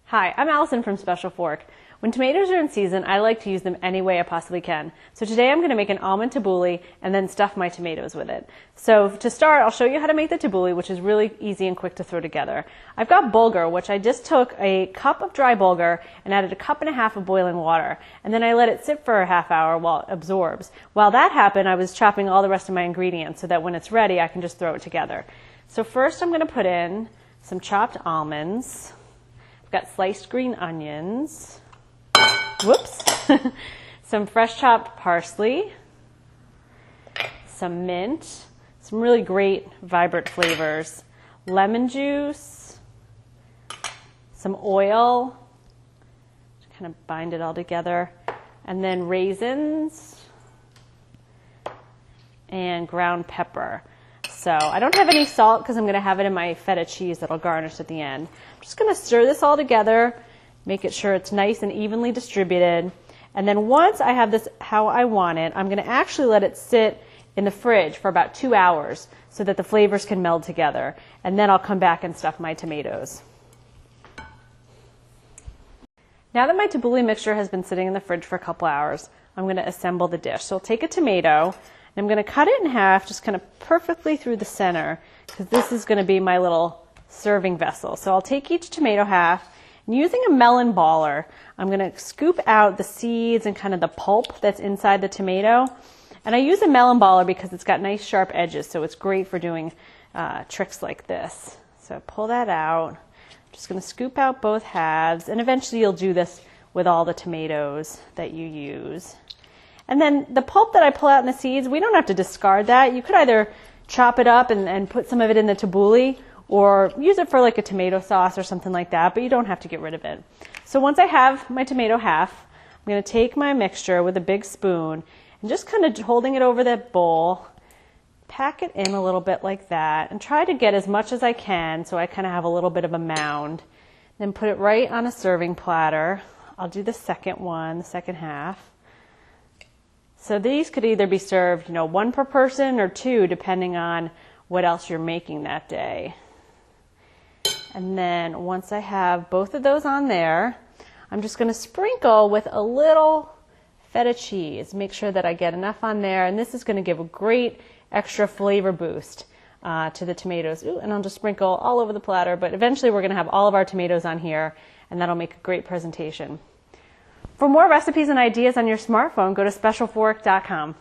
Hi, I'm Allison from Special Fork. When tomatoes are in season, I like to use them any way I possibly can. So today I'm going to make an almond tabbouleh and then stuff my tomatoes with it. So to start, I'll show you how to make the tabbouleh, which is really easy and quick to throw together. I've got bulgur, which I just took a cup of dry bulgur and added a cup and a half of boiling water. And then I let it sit for a half hour while it absorbs. While that happened, I was chopping all the rest of my ingredients so that when it's ready, I can just throw it together. So first I'm going to put in some chopped almonds. I've got sliced green onions, some fresh chopped parsley, some mint, some really great vibrant flavors, lemon juice, some oil to kind of bind it all together, and then raisins and ground pepper. So I don't have any salt because I'm going to have it in my feta cheese that I'll garnish at the end. I'm just going to stir this all together, make it sure it's nice and evenly distributed. And then once I have this how I want it, I'm going to actually let it sit in the fridge for about 2 hours so that the flavors can meld together. And then I'll come back and stuff my tomatoes. Now that my tabbouleh mixture has been sitting in the fridge for a couple hours, I'm going to assemble the dish. So I'll take a tomato, and I'm going to cut it in half, just kind of perfectly through the center, because this is going to be my little serving vessel. So I'll take each tomato half, and using a melon baller, I'm going to scoop out the seeds and kind of the pulp that's inside the tomato. And I use a melon baller because it's got nice sharp edges, so it's great for doing tricks like this. So pull that out. I'm just going to scoop out both halves, and eventually you'll do this with all the tomatoes that you use. And then the pulp that I pull out in the seeds, we don't have to discard that. You could either chop it up and put some of it in the tabbouleh, or use it for like a tomato sauce or something like that, but you don't have to get rid of it. So once I have my tomato half, I'm going to take my mixture with a big spoon and just kind of holding it over that bowl, pack it in a little bit like that, and try to get as much as I can so I kind of have a little bit of a mound. Then put it right on a serving platter. I'll do the second one, the second half. So these could either be served, one per person or two, depending on what else you're making that day. And then once I have both of those on there, I'm just going to sprinkle with a little feta cheese. Make sure that I get enough on there, and this is going to give a great extra flavor boost to the tomatoes. Ooh, and I'll just sprinkle all over the platter, but eventually we're going to have all of our tomatoes on here, and that'll make a great presentation. For more recipes and ideas on your smartphone, go to specialfork.com.